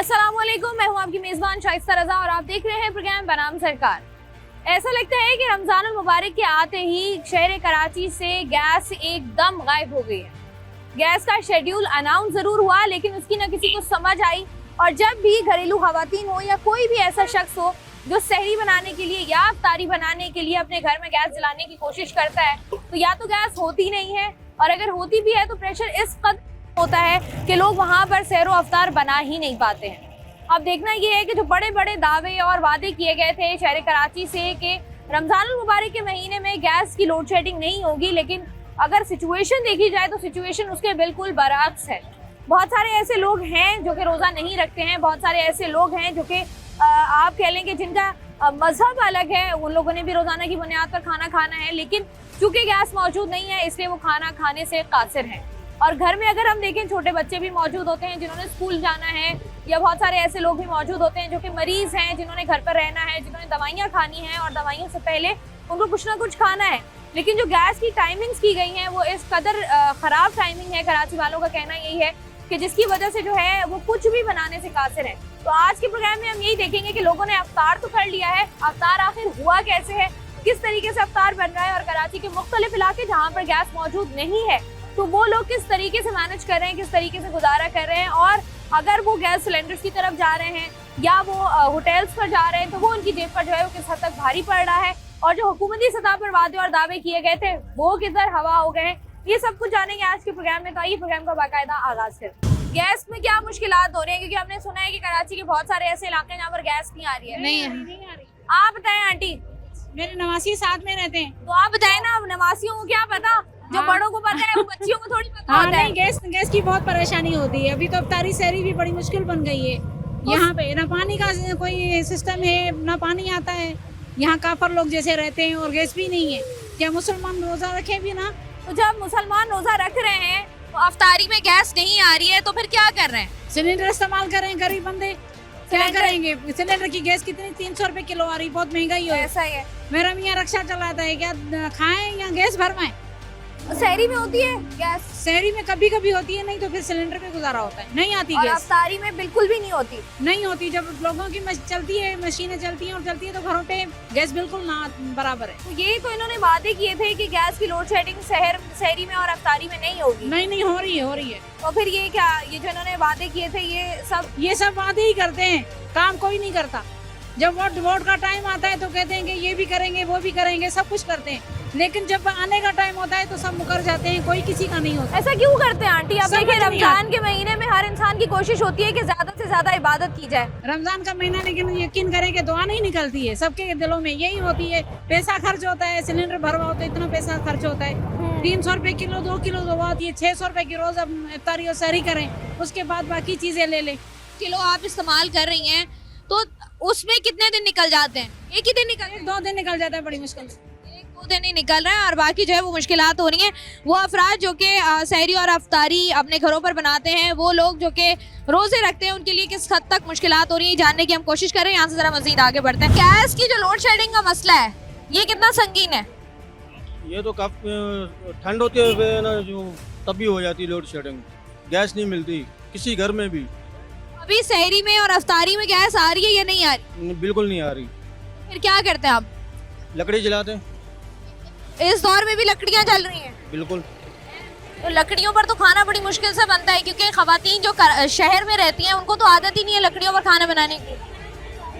अस्सलाम वालेकुम, मैं हूं आपकी मेजबान शाइस्ता रजा और आप देख रहे हैं प्रोग्राम बनाम सरकार। ऐसा लगता है कि रमजान अल मुबारक के आते ही शहर कराची से गैस एकदम गायब हो गई है। गैस का शेड्यूल अनाउंस जरूर हुआ, लेकिन उसकी ना किसी को समझ आई। और जब भी घरेलू खवातीन हो या कोई भी ऐसा शख्स हो जो सहरी बनाने के लिए या इफ्तारी बनाने के लिए अपने घर में गैस जलाने की कोशिश करता है, तो या तो गैस होती नहीं है, और अगर होती भी है तो प्रेशर इस कदर होता है कि लोग वहां पर सहरो अफ्तार बना ही नहीं पाते हैं। अब देखना ये है कि जो बड़े बड़े दावे और वादे किए गए थे शहर कराची से कि रमजान अल मुबारक के महीने में गैस की लोड शेडिंग नहीं होगी, लेकिन अगर सिचुएशन देखी जाए तो सिचुएशन उसके बिल्कुल बरअक्स है। बहुत सारे ऐसे लोग हैं जो कि रोज़ा नहीं रखते हैं, बहुत सारे ऐसे लोग हैं जो कि आप कह लें कि जिनका मजहब अलग है, उन लोगों ने भी रोज़ाना की बुनियाद पर खाना खाना है, लेकिन चूंकि गैस मौजूद नहीं है इसलिए वो खाना खाने से कासिर हैं। और घर में अगर हम देखें छोटे बच्चे भी मौजूद होते हैं जिन्होंने स्कूल जाना है, या बहुत सारे ऐसे लोग भी मौजूद होते हैं जो कि मरीज हैं, जिन्होंने घर पर रहना है, जिन्होंने दवाइयाँ खानी हैं और दवाइयों से पहले उनको कुछ ना कुछ खाना है। लेकिन जो गैस की टाइमिंग्स की गई हैं वो इस कदर ख़राब टाइमिंग है, कराची वालों का कहना यही है कि जिसकी वजह से जो है वो कुछ भी बनाने से कासिर है। तो आज के प्रोग्राम में हम यही देखेंगे कि लोगों ने अफ्तार तो कर लिया है, अफ्तार आखिर हुआ कैसे है, किस तरीके से अफ्तार बन रहा है, और कराची के मुख्तलिफ इलाके जहाँ पर गैस मौजूद नहीं है तो वो लोग किस तरीके से मैनेज कर रहे हैं, किस तरीके से गुजारा कर रहे हैं, और अगर वो गैस सिलेंडर्स की तरफ जा रहे हैं या वो होटल्स पर जा रहे हैं तो वो उनकी जेब पर जो है वो किस हद तक भारी पड़ रहा है, और जो हुकूमती सतह पर वादे और दावे किए गए थे वो किधर हवा हो गए हैं, ये सब कुछ जानेंगे आज के प्रोग्राम में। तो आइए प्रोग्राम का बाकायदा आगाज करें। गैस में क्या मुश्किलात हो रही है, क्योंकि हमने सुना है कि कराची के बहुत सारे ऐसे इलाके हैं जहाँ पर गैस नहीं आ रही है। नहीं आ रही। आप बताएं आंटी, मेरे नवासी साथ में रहते हैं, तो आप बताएं ना, नवासियों को क्या पता, जो हाँ। बड़ों को पता है वो बच्चियों को थोड़ी पता हाँ होता है। नहीं, गैस की बहुत परेशानी होती है। अभी तो अफ्तारी सहरी भी बड़ी मुश्किल बन गई है। यहाँ पे ना पानी का कोई सिस्टम है, ना पानी आता है। यहाँ काफर लोग जैसे रहते हैं और गैस भी नहीं है। क्या मुसलमान रोजा रखे भी ना? तो जब मुसलमान रोजा रख रहे हैं तो अफ्तारी में गैस नहीं आ रही है तो फिर क्या कर रहे हैं? सिलेंडर इस्तेमाल करें, गरीब बंदे क्या करेंगे? सिलेंडर की गैस कितनी 300 रुपए किलो आ रही, बहुत महंगाई हो। ऐसा ही है। मेरा मियाँ रक्षा चलाता है, क्या खाएं या गैस भरवाएं? शहरी में होती है गैस, शहरी में कभी कभी होती है, नहीं तो फिर सिलेंडर पे गुजारा होता है। नहीं आती और गैस, अफ्तारी में बिल्कुल भी नहीं होती। नहीं होती। जब लोगों की चलती है, मशीनें चलती हैं और चलती है, तो घरों पे गैस बिल्कुल ना बराबर है। तो ये तो इन्होंने वादे किए थे कि गैस की लोड शेडिंग शहरी में और अफ्तारी में नहीं होगी। नहीं हो रही है। तो फिर ये क्या, ये जो इन्होंने वादे किए थे ये सब वादे ही करते हैं, काम कोई नहीं करता। जब वोट का टाइम आता है तो कहते हैं कि ये भी करेंगे, वो भी करेंगे, सब कुछ करते हैं, लेकिन जब आने का टाइम होता है तो सब मुकर जाते हैं, कोई किसी का नहीं होता। ऐसा क्यों करते हैं आंटी? अब देखिए रमजान के महीने में हर इंसान की कोशिश होती है कि ज्यादा से ज्यादा इबादत की जाए। रमजान का महीना, लेकिन यकीन करें कि दुआ नहीं निकलती है। सबके दिलों में यही होती है, पैसा खर्च होता है, सिलेंडर भरवाओ तो इतना पैसा खर्च होता है। 300 रुपए किलो, 2 किलो दवा होती है, 600 रुपए की रोज अब इफ्तारी और सहरी करें, उसके बाद बाकी चीजें ले लें। किलो आप इस्तेमाल कर रही हैं तो उसमें कितने दिन निकल जाते हैं? एक ही दिन निकल, 1-2 दिन निकल जाता है बड़ी मुश्किल से। 1-2 दिन ही निकल रहा है, और बाकी जो है वो मुश्किलात हो रही हैं। वो अफराद जो कि सहरी और अफ्तारी अपने घरों पर बनाते हैं, वो लोग जो कि रोजे रखते हैं, उनके लिए किस हद तक मुश्किलात हो रही है जानने की हम कोशिश कर रहे हैं। यहाँ से जरा मजीद आगे बढ़ते हैं। गैस की जो लोड शेडिंग का मसला है ये कितना संगीन है? ये तो काफ़ी ठंड होती है ना, जो तब भी हो जाती है लोड शेडिंग। गैस नहीं मिलती किसी घर में भी। अभी सहरी में और अफ्तारी में गैस आ रही है या नहीं आ रही? बिल्कुल नहीं आ रही। फिर क्या करते हैं आप? लकड़ी जलाते हैं। इस दौर में भी लकड़ियाँ जल रही हैं? बिल्कुल। तो लकड़ियों पर तो खाना बड़ी मुश्किल से बनता है, क्योंकि खवातीन जो शहर में रहती हैं उनको तो आदत ही नहीं है लकड़ियों पर खाना बनाने की।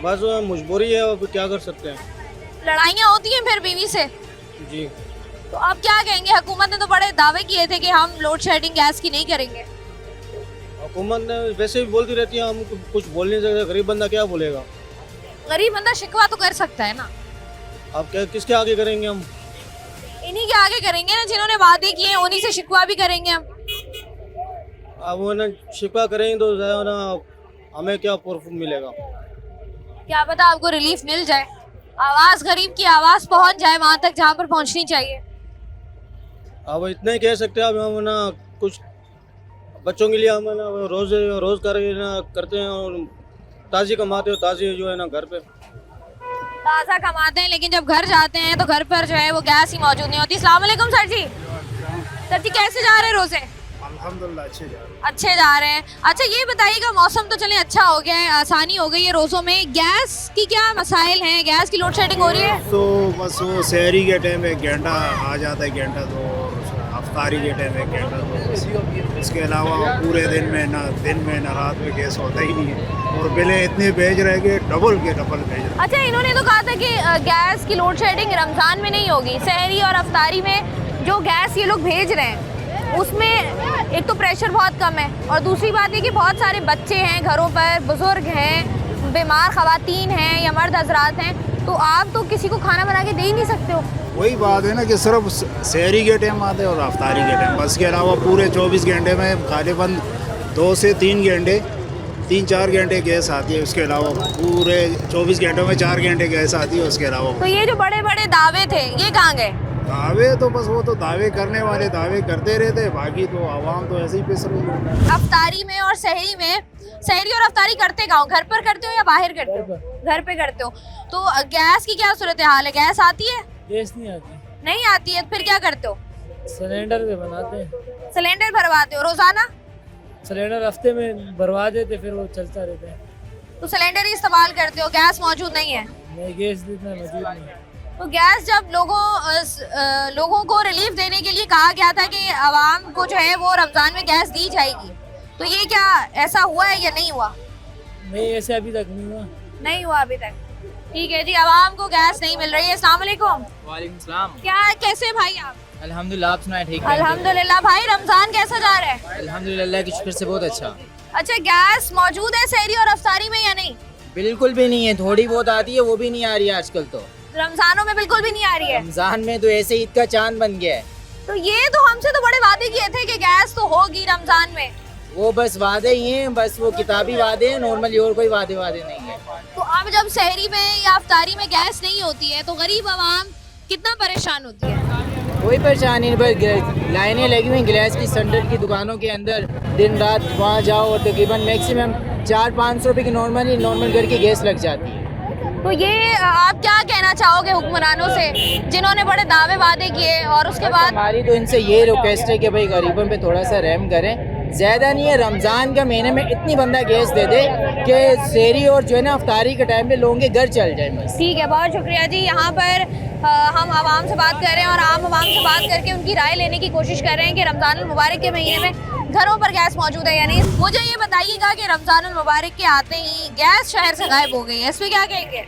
बस मजबूरी है, अब क्या कर सकते हैं। लड़ाइयाँ होती हैं फिर बीवी से? जी। तो अब क्या कहेंगे? हुकूमत ने तो बड़े दावे किए थे कि हम लोड शेडिंग गैस की नहीं करेंगे। हुकूमत ने वैसे भी बोलती रहती है, हम कुछ बोल नहीं सकते। गरीब बंदा क्या बोलेगा? गरीब बंदा शिकवा तो कर सकता है ना। अब क्या किसके आगे करेंगे हम? इन्हीं के आगे करेंगे ना, जिन्होंने वादे किए हैं उन्हीं से शिकवा भी करेंगे हम। अब वो ना शिकवा करेंगे तो ना हमें क्या प्रूफ मिलेगा? क्या पता आपको रिलीफ मिल जाए, आवाज गरीब की आवाज पहुंच जाए वहां तक जहां पर पहुंचनी चाहिए। अब इतना ही कह सकते हैं। अब हम ना कुछ बच्चों के लिए हम ना रोज करते हैं, और ताज़ी कमाते हो, ताज़ी जो है ना घर पे ताज़ा कमाते हैं, लेकिन जब घर जाते हैं तो घर पर जो है वो गैस ही मौजूद नहीं होती। अस्सलाम वालेकुम सर जी। सर जी कैसे जा रहे हैं रोजे? अल्हम्दुलिल्लाह अच्छे जा रहे हैं। अच्छे जा रहे हैं। अच्छा ये बताइएगा, मौसम तो चले अच्छा हो गया है, आसानी हो गई है रोज़ों में, गैस की क्या मसाइल हैं? गैस की लोड शेडिंग हो रही है? तो बस वो शहरी के टाइम में घंटा आ जाता है, घंटा तो, और अफ्तारी के टाइम में घंटा तो, इसके अलावा पूरे दिन में ना रात में गैस होता ही नहीं है। और बिलें इतने भेज रहे कि डबल भेज रहे। अच्छा इन्होंने तो कहा था कि गैस की लोड शेडिंग रमज़ान में नहीं होगी, सहरी और अफ्तारी में जो गैस ये लोग भेज रहे हैं उसमें एक तो प्रेशर बहुत कम है, और दूसरी बात ये कि बहुत सारे बच्चे हैं घरों पर, बुजुर्ग हैं, बीमार ख़वातीन हैं या मर्द हजरात हैं, तो आप तो किसी को खाना बना के दे ही नहीं सकते हो। वही बात है ना कि सिर्फ शहरी के टाइम आते हैं और अफ्तारी के टाइम, बस के अलावा पूरे 24 घंटे में गालिबन 2 से 3 घंटे 3-4 घंटे गैस आती है। उसके अलावा पूरे 24 घंटों में 4 घंटे गैस आती है। उसके अलावा तो ये जो बड़े बड़े दावे थे ये कहाँ गए? दावे तो बस वो तो दावे करने वाले दावे करते रहते, बाकी तो आवाम तो ऐसे ही पिस रही है। अफ्तारी में और सहरी में, सहरी और अफ्तारी करते कहाँ हो? घर पर करते हो या बाहर करते हो? घर पे करते हो। तो गैस की क्या सूरत हाल है? गैस आती है? गैस नहीं आती, नहीं आती है, फिर क्या करते हो? सिलेंडर पे बनाते हैं। सिलेंडर भरवाते हो रोजाना? सिलेंडर हफ्ते में भरवा देते, फिर वो चलता रहता है। तो सिलेंडर ही इस्तेमाल करते हो, गैस मौजूद नहीं है? नहीं, गैस इतना मौजूद नहीं। तो गैस जब लोगों को रिलीफ देने के लिए कहा गया था कि आवाम को जो है वो रमजान में गैस दी जाएगी, तो ये क्या ऐसा हुआ है या नहीं हुआ? नहीं, ऐसे अभी तक नहीं हुआ। नहीं हुआ अभी तक। ठीक है जी, आवाम को गैस नहीं मिल रही है। अस्सलाम वालेकुम। वालेकुम सलाम। क्या कैसे भाई आप? अल्हम्दुलिल्लाह, आप सुनाए? ठीक है अल्हम्दुलिल्लाह। भाई रमजान कैसा जा रहा है? अल्हम्दुलिल्लाह की शुक्र से बहुत अच्छा। अच्छा गैस मौजूद है सहरी और अफ्तारी में या नहीं? बिल्कुल भी नहीं है, थोड़ी बहुत आती है, वो भी नहीं आ रही है आजकल तो। रमजानों में बिल्कुल भी नहीं आ रही है? रमजान में तो ऐसे ईद का चांद बन गया है। तो ये तो हमसे तो बड़े वादे किए थे कि गैस तो होगी रमजान में। वो बस वादे ही हैं, बस वो किताबी वादे हैं, नॉर्मली और कोई वादे नहीं है। तो अब जब सहरी में या अफ्तारी में गैस नहीं होती है तो गरीब आवाम कितना परेशान होती है? कोई परेशानी नहीं, बस लाइनें लगी हुई गैस की सिलेंडर की दुकानों के अंदर, दिन रात वहाँ जाओ और तकरीबन मैक्सिमम 400-500 रुपये की नॉर्मल घर की गैस लग जाती है। तो ये आप क्या कहना चाहोगे हुक्मरानों से जिन्होंने बड़े दावे वादे किए और उसके बाद? हमारी तो इनसे ये रिक्वेस्ट है कि भाई गरीबों पे थोड़ा सा रहम करें, ज़्यादा नहीं है, रमज़ान का महीने में इतनी बंदा गैस दे दे कि सहरी और जो है ना अफ्तारी के टाइम पे लोगों के घर चल जाए बस। ठीक है, बहुत शुक्रिया जी। यहाँ पर हम आवाम से बात कर रहे हैं और आम आवाम से बात करके उनकी राय लेने की कोशिश कर रहे हैं कि रमज़ानुल मुबारक के महीने में घरों पर गैस मौजूद है या नहीं। मुझे ये बताइएगा कि रमज़ानुल मुबारक के आते ही गैस शहर से गायब हो गई है, इस पर क्या कहेंगे?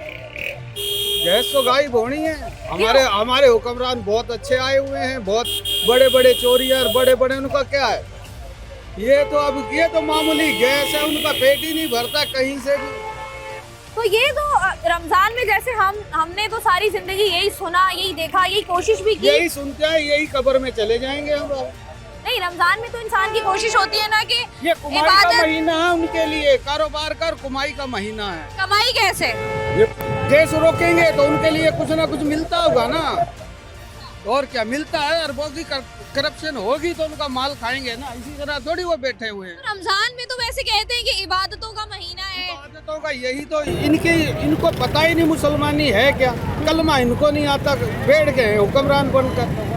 गैस तो गायब होनी है। हमारे हुक्मरान बहुत अच्छे आए हुए हैं, बहुत बड़े बड़े चोरियर, बड़े बड़े, उनका क्या है, ये तो मामूली गैस है, उनका पेट ही नहीं भरता कहीं से भी। तो ये तो रमजान में जैसे हमने तो सारी जिंदगी यही सुना, यही देखा, यही कोशिश भी की, यही सुनते हैं, यही कब्र में चले जाएंगे हम। नहीं, रमजान में तो इंसान की कोशिश होती है ना कि ये कमाई का महीना है उनके लिए, कारोबार कर कमाई का महीना है। कमाई कैसे? ये गैस रोकेंगे तो उनके लिए कुछ ना कुछ मिलता होगा ना, और क्या मिलता है, अरबों की करप्शन होगी तो उनका माल खाएंगे ना, इसी तरह थोड़ी वो बैठे हुए हैं। रमजान में तो वैसे कहते हैं कि इबादतों का महीना है। इबादतों का यही तो इनको पता ही नहीं मुसलमानी है क्या, कलमा इनको नहीं आता, बैठ गए हुक्मरान बनकर।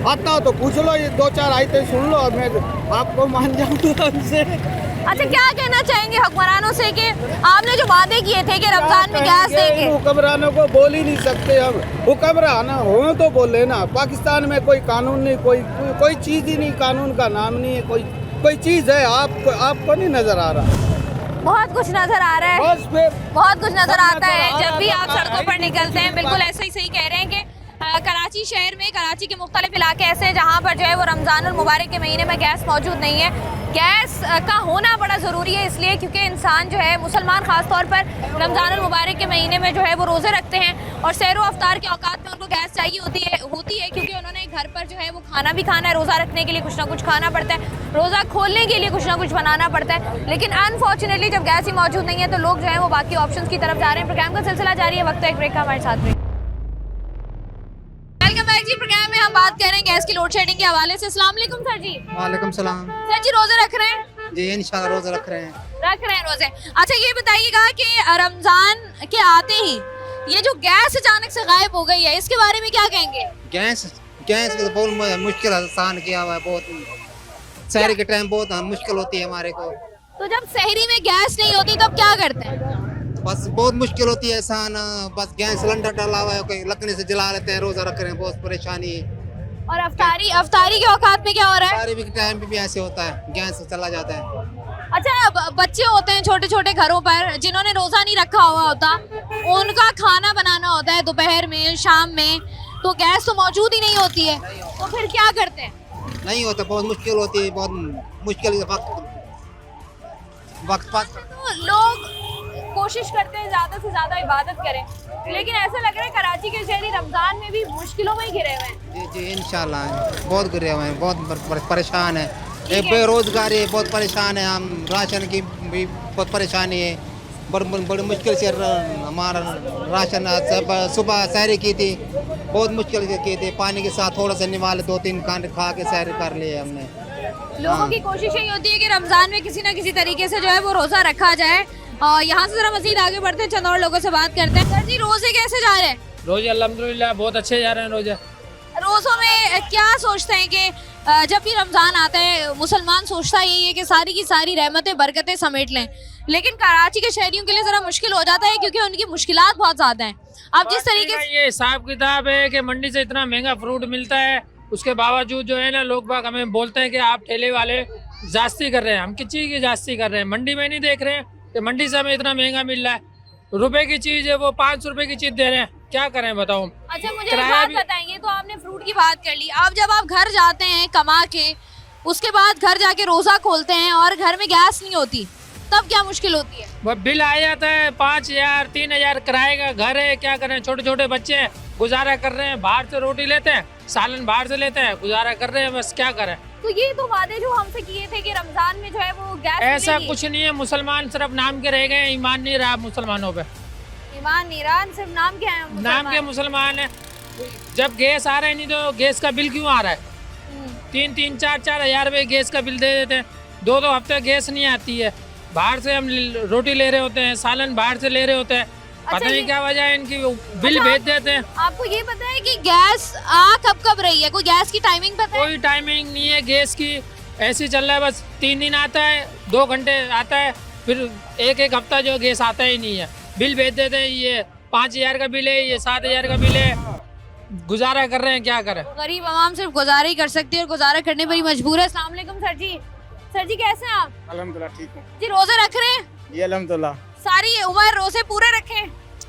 आता हो तो पूछ लो, ये 2-4 आयतें सुन लो, मैं आपको मान जाऊंगा उनसे। अच्छा क्या कहना चाहेंगे हुक्मरानों से कि आपने जो वादे किए थे कि रमजान में गैस देंगे? हुक्मरानों को बोल ही नहीं सकते हम, हुक्मरान हो तो बोले ना। पाकिस्तान में कोई कानून नहीं, कोई चीज ही नहीं, कानून का नाम नहीं है, कोई चीज है आपको नहीं नजर आ रहा? बहुत कुछ नजर आ रहा है, बस फिर बहुत कुछ नजर आता है जब भी आप सड़कों पर निकलते हैं। बिल्कुल ऐसे ही सही कह रहे हैं कि कराची शहर में, कराची के मुख्तलिफ इलाके ऐसे हैं जहाँ पर जो है वो रमज़ानुल मुबारक के महीने में गैस मौजूद नहीं है। गैस का होना बड़ा ज़रूरी है इसलिए क्योंकि इंसान जो है, मुसलमान ख़ास तौर पर रमज़ानुल मुबारक के महीने में जो है वो रोज़े रखते हैं और सहर व अफ्तार के औकात में उनको गैस चाहिए होती है क्योंकि उन्होंने घर पर जो है वो खाना भी खाना है, रोज़ा रखने के लिए कुछ ना कुछ खाना पड़ता है, रोज़ा खोलने के लिए कुछ ना कुछ बनाना पड़ता है। लेकिन अनफॉर्चुनेटली जब गैस ही मौजूद नहीं है तो लोग जो है वो बाकी ऑप्शन की तरफ जा रहे हैं। प्रोग्राम का सिलसिला जारी है, वक्त एक ब्रेक का, हमारे साथ जी। प्रोग्राम में हम बात कर रहे हैं गैस की लोड शेडिंग के हवाले से। अस्सलाम वालेकुम सर जी। वालेकुम सलाम। सर जी रोजे रख रहे हैं? जी इंशाल्लाह रोजे रख रहे हैं रोजे। अच्छा ये बताइएगा कि रमजान के आते ही ये जो गैस अचानक से गायब हो गई है, इसके बारे में क्या कहेंगे? गैस तो बहुत मुश्किल आसान किया हुआ है, बहुत शहर के टाइम बहुत मुश्किल होती है हमारे को। तो जब शहरी में गैस नहीं होती तब क्या करते हैं? बस बहुत मुश्किल होती है इंसान, बस गैस सिलेंडर डाला हुआ है, कोई लकड़ी से जला लेते हैं, रोजा रख रहे हैं, बहुत परेशानी है। और अफ्तारी के औकात में क्या हो रहा है? सारे भी टाइम पे भी ऐसे होता है, गैस चला जाता है। अच्छा, बच्चे होते हैं छोटे छोटे घरों पर जिन्होंने रोजा नहीं रखा हुआ होता, उनका खाना बनाना होता है दोपहर में, शाम में, तो गैस तो मौजूद ही नहीं होती है, तो फिर क्या करते हैं? नहीं होता, बहुत मुश्किल होती है, बहुत मुश्किल वक्त तो लोग कोशिश करते हैं ज्यादा से ज्यादा इबादत करें, लेकिन ऐसा लग रहा है कराची के शहरी रमजान में भी मुश्किलों में ही घिरे हुए हैं। जी जी इंशाल्लाह बहुत गिरे हुए हैं, बहुत परेशान है, बेरोजगारी बहुत परेशान है, हम राशन की भी बहुत परेशानी है, बड़ी मुश्किल से हमारा राशन सुबह सैरी की थी, बहुत मुश्किल से की थी, पानी के साथ थोड़ा सा निवाले 2-3 कांटे खा के सैर कर लिए हमने। लोगों की कोशिश यही होती है कि रमजान में किसी ना किसी तरीके से जो है वो रोजा रखा जाए। और यहाँ से जरा मजीद आगे बढ़ते हैं, चंद और लोगों से बात करते हैं। सर जी, रोजे कैसे जा रहे हैं? रोजे अल्हम्दुलिल्लाह बहुत अच्छे जा रहे हैं रोजे। रोजों में क्या सोचते हैं कि जब भी रमजान आता है मुसलमान सोचता यही है कि सारी की सारी रहमतें बरकतें समेट लें, लेकिन कराची के शहरियों के लिए जरा मुश्किल हो जाता है क्योंकि उनकी मुश्किलात बहुत ज्यादा हैं। अब जिस तरीके से ये हिसाब किताब है कि मंडी से इतना महंगा फ्रूट मिलता है, उसके बावजूद जो है ना लोग बाग हमें बोलते हैं कि आप ठेले वाले जास्ती कर रहे हैं। हम किस चीज़ की जास्ती कर रहे हैं? मंडी में नहीं देख रहे हैं कि मंडी से हमें इतना महंगा मिल रहा है, रुपए की चीज़ है वो 5 रुपए की चीज़ दे रहे हैं, क्या करें बताओ। अच्छा, मुझे एक बात बताएंगे, तो आपने फ्रूट की बात कर ली, अब जब आप घर जाते हैं कमा के, उसके बाद घर जाके रोजा खोलते हैं और घर में गैस नहीं होती, तब क्या मुश्किल होती है? वो बिल आ जाता है 5,000 3,000 किराए का घर है, क्या करें, छोटे छोटे बच्चे हैं, गुजारा कर रहे हैं, बाहर से रोटी लेते हैं, सालन बाहर से लेते हैं, गुजारा कर रहे हैं, बस क्या करें। तो ये तो वादे जो हमसे किए थे कि रमजान में जो है वो गैस ऐसा मिलेगी। कुछ नहीं है, मुसलमान सिर्फ नाम के रह गए हैं, ईमान नहीं रहा मुसलमानों पे। ईमान ईरान सिर्फ नाम के हैं, नाम के मुसलमान है। जब गैस आ रहा है नहीं तो गैस का बिल क्यों आ रहा है? 3-3 4-4 हज़ार रुपये गैस का बिल दे देते हैं, 2-2 हफ्ते गैस नहीं आती है, बाहर से हम रोटी ले रहे होते हैं, सालन बाहर से ले रहे होते हैं, पता नहीं क्या वजह है इनकी, बिल भेज देते हैं। आपको ये पता है कि गैस आ कब कब रही है? कोई गैस की टाइमिंग पता है? कोई टाइमिंग नहीं है गैस की, ऐसे ही चल रहा है, बस 3 दिन आता है, 2 घंटे आता है, फिर एक हफ्ता जो गैस आता ही नहीं है, बिल भेज देते हैं, ये 5,000 का बिल है, ये 7,000 का बिल है, गुजारा कर रहे हैं, क्या करें। गरीब आवाम सिर्फ गुजारा ही कर सकती है और गुजारा करने पर ही मजबूर है। अस्सलाम वालेकुम सर जी। सर जी कैसे हैं आप? अल्हम्दुलिल्लाह ठीक हूँ जी, रोजे रख रहे हैं? जी अल्हम्दुलिल्लाह सारी उम्र रोजे पूरे रखे?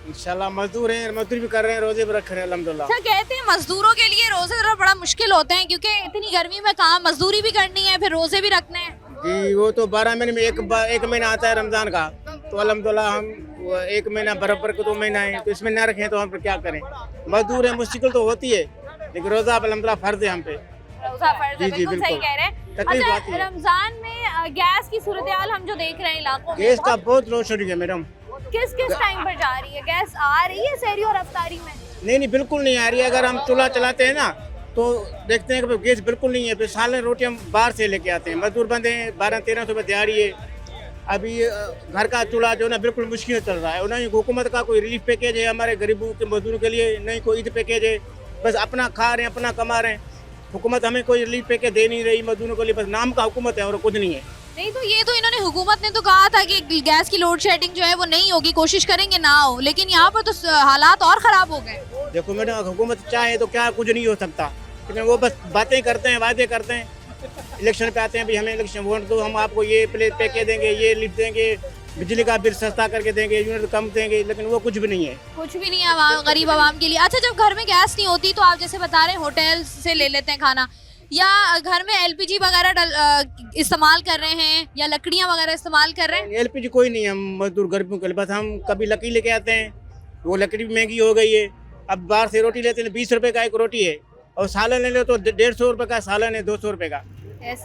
इंशाल्लाह मजदूर हैं, मजदूरी भी कर रहे हैं, रोजे भी रख रहे हैं अल्हम्दुलिल्लाह। अच्छा, कहते हैं मजदूरों के लिए रोजे जरा बड़ा मुश्किल होते हैं क्योंकि इतनी गर्मी में काम, मजदूरी भी करनी है, फिर रोजे भी रखने हैं। जी वो तो 12 महीने में एक महीना आता है रमजान का, तो अल्हम्दुलिल्लाह हम 1 महीना बराबर को 2 महीना है, तो इसमें ना रखें तो हम क्या करें। मजदूर है, मुश्किल तो होती है, लेकिन रोजा अल्हम्दुलिल्लाह फर्ज है हम पे। रोजा फर्ज है, बिल्कुल सही कह रहे हैं। अच्छा, रमजान में गैस की सूरत हाल हम जो देख रहे हैं इलाकों में, गैस का बहुत लोड शेडिंग है मैडम। किस किस टाइम पर जा रही है गैस? आ रही है सहरी और अफ्तारी में? नहीं बिल्कुल नहीं आ रही है। अगर हम चूल्हा चलाते हैं ना तो देखते हैं कि गैस बिल्कुल नहीं है, फिर सालन रोटी हम बाहर से लेके आते हैं, मजदूर बंदे हैं, 1200-1300 रुपये दिहाड़ी है। अभी घर का चूल्हा जो है ना बिल्कुल मुश्किल चल रहा है, और नहीं हुकूमत का कोई रिलीफ पैकेज है हमारे गरीबों के मजदूरों के लिए, नहीं कोई ईद पैकेज है, बस अपना खा रहे हैं, अपना कमा रहे हैं। हुकूमत हमें कोई रिलीफ पैकेज दे नहीं रही मजदूरों के लिए, बस नाम का हुकूमत है और कुछ नहीं है। नहीं, तो ये तो इन्होंने हुकूमत ने तो कहा था कि गैस की लोड शेडिंग जो है वो नहीं होगी, कोशिश करेंगे ना हो, लेकिन यहाँ पर तो हालात और ख़राब हो गए। देखो मैडम, हुकूमत चाहे तो क्या कुछ नहीं हो सकता, लेकिन वो बस बातें करते हैं, वादे करते हैं, इलेक्शन पे आते हैं, भाई हमें इलेक्शन वोट दो, हम आपको ये पैकेज देंगे, ये लिफ्ट देंगे, बिजली का बिल सस्ता करके देंगे, यूनिट कम देंगे, लेकिन वो कुछ भी नहीं है। कुछ भी नहीं है गरीब आवाम के लिए। अच्छा, जब घर में गैस नहीं होती तो आप जैसे बता रहे हैं होटल से ले लेते हैं खाना, या घर में एलपीजी वगैरह इस्तेमाल कर रहे हैं या लकड़ियां वगैरह इस्तेमाल कर रहे हैं? एलपीजी कोई नहीं है हम मजदूर गरीबों के लिए, बस हम कभी लकड़ी लेके आते हैं, वो लकड़ी भी महंगी हो गई है। अब बाहर से रोटी लेते हैं, 20 रुपए का एक रोटी है, और सालन ले लो तो 150 रुपए का सालन है, 200 रुपए का।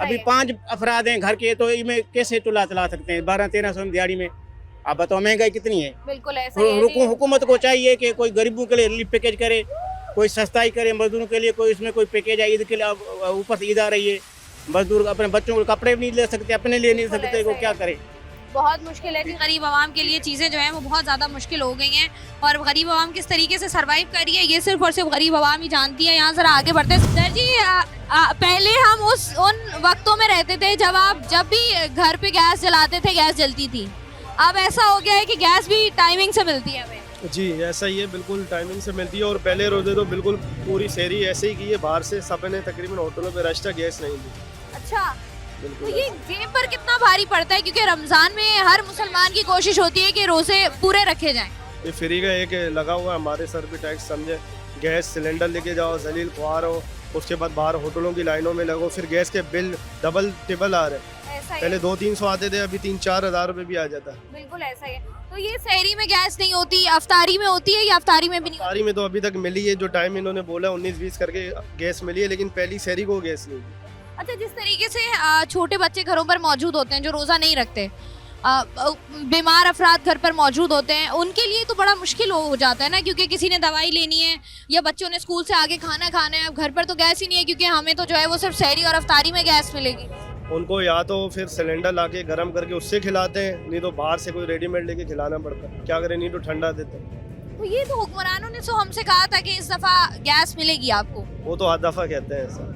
अभी 5 अफराद हैं घर के, तो इनमें कैसे चूल्हा चला सकते हैं 1200-1300 दिहाड़ी में? आप बताओ महंगाई कितनी है। बिल्कुल ऐसा ही है। हुकूमत को चाहिए कि कोई गरीबों के लिए रिलीफ पैकेज करे, कोई सस्ताई करे मजदूरों के लिए, कोई इसमें कोई पैकेज है। ईद के लिए ऊपर से ईद आ रही है, मजदूर अपने बच्चों को कपड़े भी नहीं ले सकते, अपने लिए नहीं सकते, वो क्या करे। बहुत मुश्किल है कि गरीब आवाम के लिए चीज़ें जो हैं वो बहुत ज़्यादा मुश्किल हो गई हैं, और गरीब आवाम किस तरीके से सरवाइव कर रही है ये सिर्फ और सिर्फ गरीब आवाम ही जानती है। यहाँ ज़रा आगे बढ़ते हैं। सर जी, पहले हम उन वक्तों में रहते थे जब भी घर पे गैस जलाते थे गैस जलती थी। अब ऐसा हो गया है कि गैस भी टाइमिंग से मिलती है हमें। जी ऐसा ही है, बिल्कुल टाइमिंग से मिलती है। और पहले रोजे तो बिल्कुल पूरी शहरी ऐसे ही की है, बाहर से सब ने तकरीबन होटलों पे रश था, गैस नहीं थी। अच्छा, तो बिल्कुल ये जेब पर कितना भारी पड़ता है, क्योंकि रमजान में हर मुसलमान की कोशिश होती है कि रोजे पूरे रखे जाएं। ये फ्री का एक लगा हुआ है हमारे सर पे टैक्स, समझे। गैस सिलेंडर लेके जाओ, जलील खुआर हो, उसके बाद बाहर होटलों की लाइनों में लगो, फिर गैस के बिल डबल ट्रिपल आ रहे हैं। ऐसा ही पहले है। 200-300 आते थे, अभी 3-4 हज़ार रुपये भी आ जाता है। बिल्कुल ऐसा ही है। तो ये सहरी में गैस नहीं होती, अफ्तारी में होती है या अफ्तारी में भी नहीं होती? सारी में तो अभी तक मिली है, जो टाइम इन्होंने बोला 19-20 करके गैस मिली है, लेकिन पहली शहरी को गैस नहीं मिली। अच्छा, जिस तरीके से छोटे बच्चे घरों पर मौजूद होते हैं जो रोज़ा नहीं रखते, बीमार अफराद घर पर मौजूद होते हैं, उनके लिए तो बड़ा मुश्किल हो जाता है ना, क्योंकि किसी ने दवाई लेनी है या बच्चों ने स्कूल से आगे खाना खाना है। अब घर पर तो गैस ही नहीं है, क्योंकि हमें तो जो है वो सिर्फ सहरी और अफ्तारी में गैस मिलेगी। उनको या तो फिर सिलेंडर लाके गर्म करके उससे खिलाते हैं, नहीं तो बाहर से कोई रेडीमेड लेके खिलाना पड़ता है। क्या करें, नहीं तो ठंडा देते हैं। तो ये तो हुक्मरानों ने तो हमसे कहा था कि इस दफ़ा गैस मिलेगी आपको। वो तो हर दफ़ा कहते हैं ऐसा।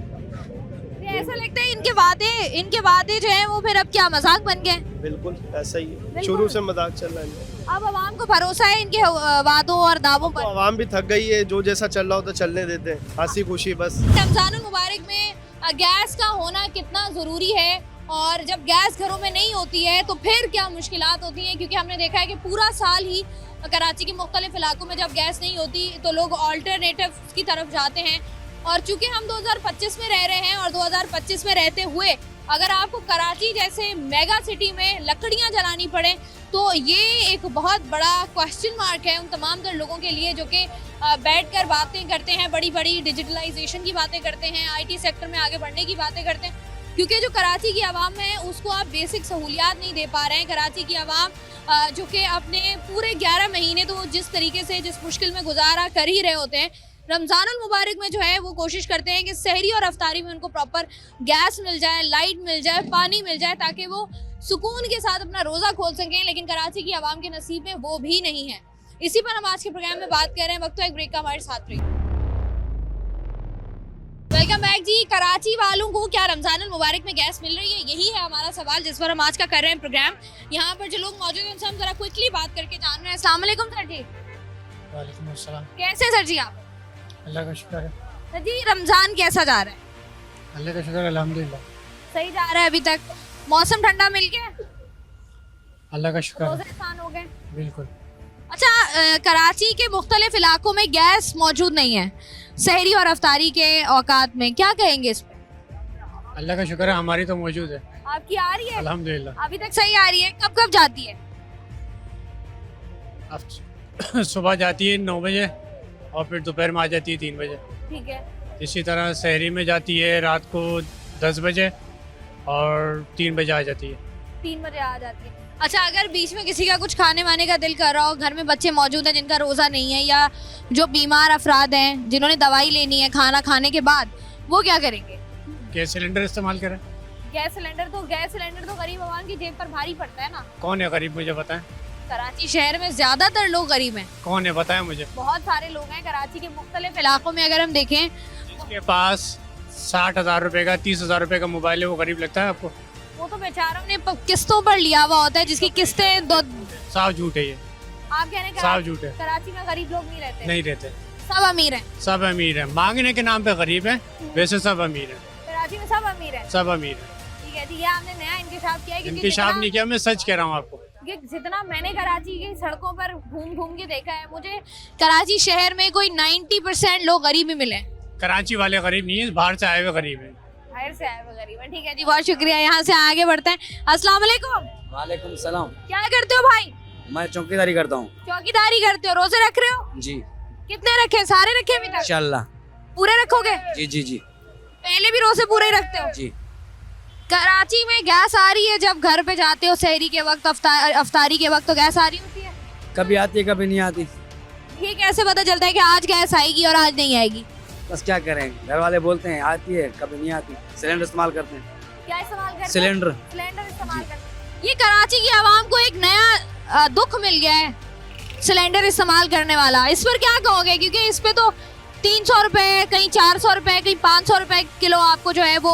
ये ऐसा लगता है इनके वादे जो हैं वो फिर अब क्या मजाक बन गए? बिल्कुल ऐसा ही है, बिल्कुल। शुरू से मजाक चल रहा है। अब आवाम को भरोसा है इनके वादों और दावों तो पर। आवाम भी थक गई है, जो जैसा चल रहा हो तो चलने देते हैं, हंसी खुशी बस। रमजानुल मुबारक में गैस का होना कितना ज़रूरी है, और जब गैस घरों में नहीं होती है तो फिर क्या मुश्किलात होती हैं, क्योंकि हमने देखा है कि पूरा साल ही कराची के मुख्तलिफ इलाकों में जब गैस नहीं होती तो लोग ऑल्टरनेटिव की तरफ जाते हैं। और चूंकि हम 2025 में रह रहे हैं, और 2025 में रहते हुए अगर आपको कराची जैसे मेगा सिटी में लकड़ियां जलानी पड़े तो ये एक बहुत बड़ा क्वेश्चन मार्क है उन तमाम तर लोगों के लिए जो कि बैठकर बातें करते हैं, बड़ी बड़ी डिजिटलाइजेशन की बातें करते हैं, IT सेक्टर में आगे बढ़ने की बातें करते हैं। क्योंकि जो कराची की आवाम है उसको आप बेसिक सहूलियात नहीं दे पा रहे हैं। कराची की आवाम जो कि अपने पूरे 11 महीने तो जिस तरीके से जिस मुश्किल में गुजारा कर ही रहे होते हैं, रमज़ानुल मुबारक में जो है वो कोशिश करते हैं कि सहरी और अफ्तारी में उनको प्रॉपर गैस मिल जाए, लाइट मिल जाए, पानी मिल जाए, ताकि वो सुकून के साथ अपना रोज़ा खोल सकें। लेकिन कराची की आवाम के नसीब में वो भी नहीं है। इसी पर हम आज के प्रोग्राम में बात कर रहे हैं। वक्त तो एक ब्रेक का, हमारे साथ रहिए। वेलकम बैक जी। कराची वालों को क्या रमज़ानुल मुबारक में गैस मिल रही है? यही है हमारा सवाल जिस पर हम आज का कर रहे हैं प्रोग्राम। यहाँ पर जो लोग मौजूद हैं उनसे हम जरा क्विकली बात करके जान रहे हैं। अस्सलाम वालेकुम सर जी। वालेकुम अस्सलाम। कैसे सर जी आप? अल्लाह का शुक्र है। सर जी, रमज़ान कैसा जा रहा है? अल्लाह का शुक्र, अल्हम्दुलिल्लाह सही जा रहा है अभी तक? मौसम ठंडा मिल गया? अल्लाह का शुक्र रोज़े है। आसान हो गए? बिल्कुल। अच्छा, कराची के मुख्तलिफ इलाकों में गैस मौजूद नहीं है सहरी और अफ्तारी के औकात में, क्या कहेंगे इस पर? अल्लाह का शुक्र है, हमारी तो मौजूद है। आपकी आ रही है? अल्हम्दुलिल्लाह। अभी तक सही आ रही है? कब कब जाती है? अब सुबह जाती है 9 बजे और फिर दोपहर में आ जाती है 3 बजे। ठीक है। इसी तरह शहरी में जाती है रात को 10 बजे और 3 बजे आ जाती है। 3 बजे आ जाती है। अच्छा, अगर बीच में किसी का कुछ खाने वाने का दिल कर रहा हो, घर में बच्चे मौजूद हैं जिनका रोज़ा नहीं है, या जो बीमार अफराद हैं जिन्होंने दवाई लेनी है खाना खाने के बाद, वो क्या करेंगे? गैस सिलेंडर इस्तेमाल करें। गैस सिलेंडर तो गरीब आवाम की जेब पर भारी पड़ता है ना। कौन है गरीब, मुझे बताएं। कराची शहर में ज़्यादातर लोग गरीब हैं। कौन है बताएं मुझे। बहुत सारे लोग हैं कराची के मुख्तलिफ इलाकों में। अगर हम देखें, जिसके पास 60,000 रुपये का 30,000 रुपये का मोबाइल है वो गरीब लगता है आपको? वो तो बेचारों ने किस्तों पर लिया हुआ होता है, जिसकी किस्तें दो। साफ झूठ है ये, आप कह रहे हैं साफ झूठ है। कराची में गरीब लोग नहीं रहते? नहीं रहते, सब अमीर हैं। सब अमीर है, मांगने के नाम पे गरीब है, वैसे सब अमीर है। कराची में सब अमीर हैं? सब अमीर है। ठीक है जी, ये आपने नया इंकशाफ किया है। क्योंकि इंकशाफ नहीं किया, मैं सच कह रहा हूँ आपको। जितना मैंने कराची की सड़कों पर घूम घूम के देखा है, मुझे कराची शहर में कोई 90% लोग गरीब ही मिले। कराची वाले गरीब नहीं है, बाहर से आए हुए गरीब है। बाहर से आए हुए गरीब है। ठीक है जी, बहुत शुक्रिया। यहाँ से आगे बढ़ते हैं। अस्सलाम वालेकुम। वालेकुम सलाम। क्या करते हो भाई? मैं चौकीदारी करता हूँ। चौकीदारी करते हो? रोजे रख रहे हो? जी कितने रखे? सारे रखे अभी तक? इंशाल्लाह। पूरे रखोगे? जी जी जी पहले भी रोजे पूरे ही रखते हो? जी। कराची में गैस आ रही है जब घर पे जाते हो सहरी के वक्त, अफ्तारी के वक्त तो गैस आ रही होती है? कभी आती है कभी नहीं आती। ये कैसे पता चलता है कि आज गैस आएगी और आज नहीं आएगी? बस क्या करें, घर वाले बोलते हैं आती है कभी नहीं आती। सिलेंडर इस्तेमाल करते हैं। क्या इस्तेमाल करते हैं? सिलेंडर। सिलेंडर इस्तेमाल करते हैं। ये कराची की आवाम को एक नया दुख मिल गया है सिलेंडर इस्तेमाल करने वाला, इस पर क्या कहोगे? क्योंकि इस पे तो 300 रुपए, कहीं 400 रुपए, कहीं 500 रुपए किलो आपको जो है वो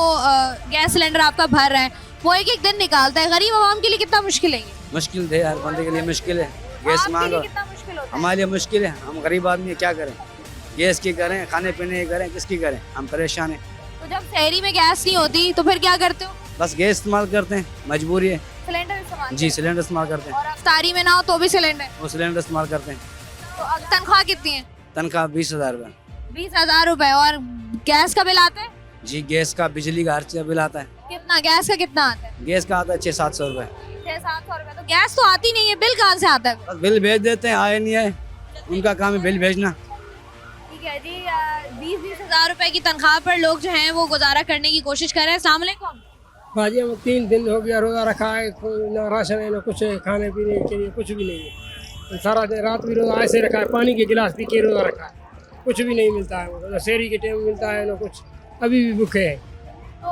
गैस सिलेंडर आपका भर रहा है, वो एक एक दिन निकालता है। गरीब आवाम के लिए कितना मुश्किल है ये? मुश्किल है, हर बंदे के लिए मुश्किल है। गैस आपके लिए मांगो, कितना मुश्किल होता है? हमारे लिए मुश्किल है। हम गरीब आदमी हैं, क्या करें? गैस की करें, खाने पीने की करें, किसकी करें? हम परेशान हैं। तो जब शहरी में गैस नहीं होती तो फिर क्या करते हो? बस गैस इस्तेमाल करते हैं, मजबूरी है। सिलेंडर इस्तेमाल जी, सिलेंडर इस्तेमाल करते हैं। और अफ्तारी में ना हो तो भी सिलेंडर। वो सिलेंडर इस्तेमाल करते हैं। तो अब तनख्वाह कितनी है? तनख्वाह 20,000 रुपये। 20,000 रुपए। और गैस का बिल आता है? जी, गैस का, बिजली का, हर चीज़ बिल आता है। कितना? गैस का कितना आता है? गैस का आता है 600-700 रुपये। 600-700 रुपए। तो गैस तो आती नहीं है, बिल कहाँ से आता है? बस बिल भेज देते हैं, आए नहीं आए, उनका काम है बिल भेजना। ठीक है जी, 20,000 रुपए की तनख्वाह पर लोग जो हैं वो गुजारा करने की कोशिश कर रहे हैं। अस्सलाम वालेकुम। भाजी हम 3 दिन हो गया रोज़ा रखा है, ना राशन है ना कुछ है, खाने पीने के लिए कुछ भी नहीं है। सारा दिन रात भी रोज़ा ऐसे रखा है, पानी के गिलास पी के रोज़ा रखा है, कुछ भी नहीं मिलता है, ना शहरी के टाइम मिलता है ना कुछ, अभी भी भूखे है। तो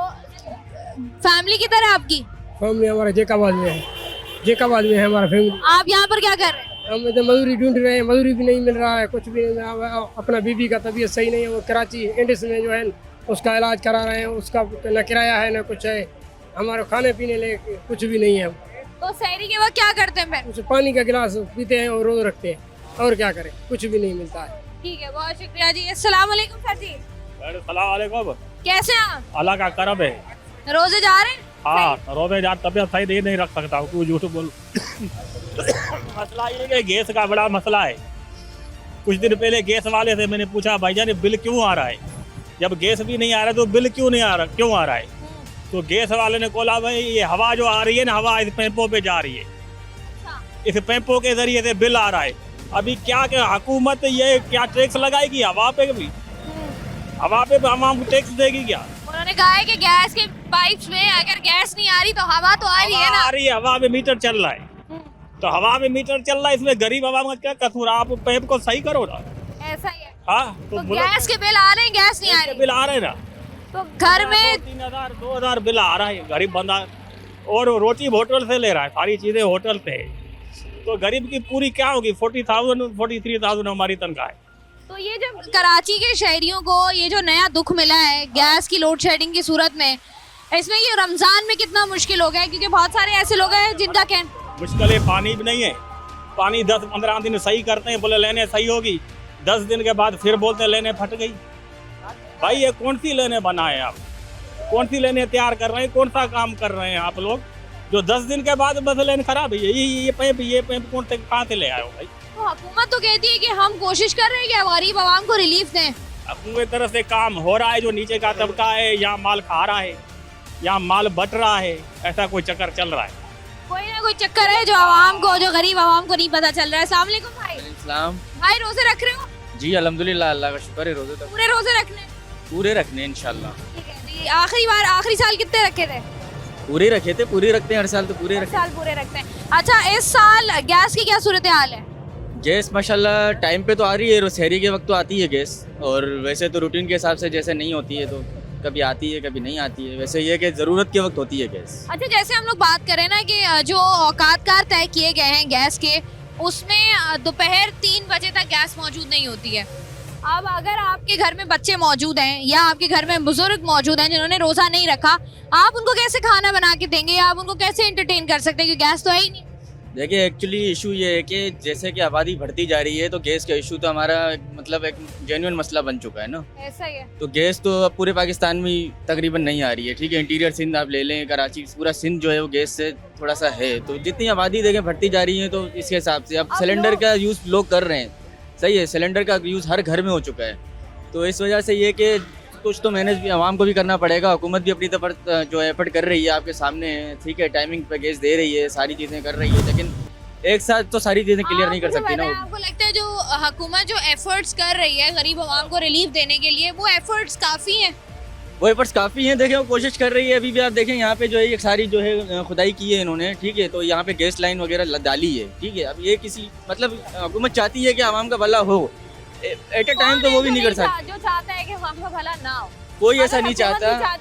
फैमिली किधर है आपकी? फैमिली हमारा जेकाबाद में है, जेकाबाद में है हमारा फैमिली। आप यहाँ पर क्या कर रहे हैं? हम इधर मजदूरी ढूंढ रहे हैं, मजदूरी भी नहीं मिल रहा है, कुछ भी नहीं मिल रहा है। अपना बीबी का तबीयत सही नहीं है, वो कराची इंडिस में जो है उसका इलाज करा रहे हैं, उसका न किराया है न कुछ है, हमारे खाने पीने ले कुछ भी नहीं है। तो शहरी के वक्त क्या करते हैं फिर? उसे पानी का गिलास पीते हैं और रोज रखते हैं, और क्या करें, कुछ भी नहीं मिलता है। ठीक है, बहुत शुक्रिया जी। अस्सलाम वालेकुम सर जी, सलाम, कैसे हैं आप? अल्लाह का करम है। रोजे जा रहे हैं? हाँ, रोजे जा, तबियत सही नहीं रख सकता हूँ, क्यों झूठ बोल। मसला ये है कि गैस का बड़ा मसला है। कुछ दिन पहले गैस वाले से मैंने पूछा, भाईजान ये बिल क्यों आ रहा है? जब गैस भी नहीं आ रहा तो बिल क्यों नहीं आ रहा, क्यों आ रहा है? तो गैस वाले ने बोला, भाई ये हवा जो आ रही है ना, हवा इस पैंपों पे जा रही है, इस पैंपों के जरिए से बिल आ रहा है। अभी क्या हुकूमत ये क्या टैक्स लगाएगी हवा पे भी? हवा पे आवाम टैक्स देगी क्या? उन्होंने कहा है कि गैस के पाइप्स में अगर गैस नहीं आ रही तो हवा तो आ रही है ना। आ रही है, हवा में मीटर चल रहा है, तो हवा में मीटर चल रहा है, इसमें गरीब आवाम का क्या कसूर? आप पैप को सही करो ना। ऐसा ही है। हाँ, तो गैस के बिल आ रहे हैं, गैस नहीं आ रही, बिल आ रहे हैं ना। तो घर में 3,000 2,000 बिल आ रहा है गरीब बंदा, और रोटी होटल से ले रहा है, सारी चीजें होटल से है। तो गरीब की पूरी क्या होगी? 40,000 43,000 हमारी तनख्वाह है। तो ये जब कराची के शहरियों को ये जो नया दुख मिला है गैस की लोड शेडिंग की सूरत में, इसमें ये रमजान में कितना मुश्किल हो गया है? क्योंकि बहुत सारे ऐसे लोग हैं जिनका मुश्किल है, पानी भी नहीं है। पानी 10-15 दिन सही करते हैं, बोले लेने सही होगी, 10 दिन के बाद फिर बोलते हैं लेने फट गई। भाई ये कौन सी लेने बनाए आप? कौन सी लेने तैयार कर रहे हैं? कौन सा काम कर रहे हैं आप लोग जो 10 दिन के बाद बस लेने खराब है? ये पैप कौन से कहाँ से ले आए हो भाई? तो हुकूमत तो कहती है कि हम कोशिश कर रहे हैं कि गरीब आवाम को रिलीफ दें। पूरी तरह से काम हो रहा है, जो नीचे का तबका है यहाँ माल खा रहा है, यहाँ माल बट रहा है, ऐसा कोई चक्कर चल रहा है। कोई ना कोई चक्कर है जो आवाम को, जो गरीब आवाम को नहीं पता चल रहा है। अस्सलाम वालेकुम भाई। सलाम। भाई रोजे रख रहे हो? जी अल्हम्दुलिल्लाह, अल्लाह का शुक्र है, रोजे तक पूरे रोजे रखने? पूरे रखने इंशाल्लाह। ठीक है जी। आखिरी साल कितने रखे थे? पूरे रखे थे, पूरे रखते हैं, हर साल तो पूरे हर रखते साल पूरे रखते हैं। अच्छा, इस साल गैस की क्या सूरत हाल है? गैस माशाल्लाह टाइम पे तो आ रही है, शहरी के वक्त तो आती है गैस, और वैसे तो रूटीन के हिसाब से जैसे नहीं होती है, तो कभी आती है कभी नहीं आती है। वैसे ये कि ज़रूरत के वक्त होती है गैस। अच्छा, जैसे हम लोग बात करें ना कि जो औकातकार तय किए गए हैं गैस के, उसमें दोपहर 3 बजे तक गैस मौजूद नहीं होती है। अब अगर आपके घर में बच्चे मौजूद हैं या आपके घर में बुजुर्ग मौजूद हैं जिन्होंने रोज़ा नहीं रखा, आप उनको कैसे खाना बना के देंगे या आप उनको कैसे एंटरटेन कर सकते हैं क्योंकि गैस तो है ही नहीं? देखिए एक्चुअली इशू ये है कि जैसे कि आबादी बढ़ती जा रही है, तो गैस का इशू तो हमारा मतलब एक जेन्युइन मसला बन चुका है ना। ऐसा ही है। तो गैस तो अब पूरे पाकिस्तान में तकरीबन नहीं आ रही है, ठीक है। इंटीरियर सिंध आप ले लें, कराची, पूरा सिंध जो है वो गैस से थोड़ा सा है। तो जितनी आबादी देखें बढ़ती जा रही है, तो इसके हिसाब से अब सिलेंडर का यूज़ लोग कर रहे हैं, सही है, सिलेंडर का यूज़ हर घर में हो चुका है। तो इस वजह से ये कि कुछ तो मैनेज भी आवाम को भी करना पड़ेगा। हुकूमत भी अपनी तरफ जो एफर्ट कर रही है, आपके सामने है, ठीक है, टाइमिंग पे गैस दे रही है, सारी चीज़ें कर रही है, लेकिन एक साथ तो सारी चीज़ें क्लियर नहीं कर सकती ना। आपको लगता है जो हुकूमत जो एफर्ट्स कर रही है गरीब आवाम को रिलीफ देने के लिए, वो एफर्ट्स काफ़ी हैं? वो एफर्ट्स काफ़ी हैं, देखें वो कोशिश कर रही है। अभी भी आप देखें यहाँ पे जो है ये सारी जो है खुदाई की है इन्होंने, ठीक है, तो यहाँ पे गैस लाइन वगैरह डाली है, ठीक है। अब ये किसी मतलब हुकूमत चाहती है कि आवाम का भला हो, एट ए टाइम तो वो भी नहीं कर सकती। जो चाहता है कि आवाम का भला ना हो, कोई ऐसा नहीं चाहता।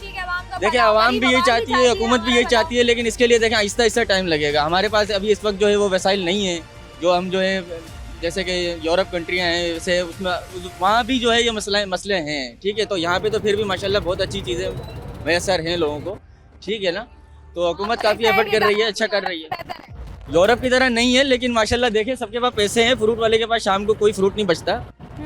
देखिए आवाम भी यही चाहती है, हुकूमत भी यही चाहती है, लेकिन इसके लिए देखें आहिस्ता आहिस्ता टाइम लगेगा। हमारे पास अभी इस वक्त जो है वो वसाइल नहीं है जो हम जो है जैसे कि यूरोप कंट्रियाँ हैं वैसे उसमें वहाँ भी जो है ये मसले हैं, ठीक है। तो यहाँ पे तो फिर भी माशाल्लाह बहुत अच्छी चीज़ें मैसर हैं लोगों को, ठीक है ना। तो हुकूमत काफ़ी एफर्ट कर रही है, अच्छा कर रही है। यूरोप की तरह नहीं है, लेकिन माशाल्लाह देखें सबके पास पैसे हैं। फ्रूट वाले के पास शाम को कोई फ्रूट नहीं बचता,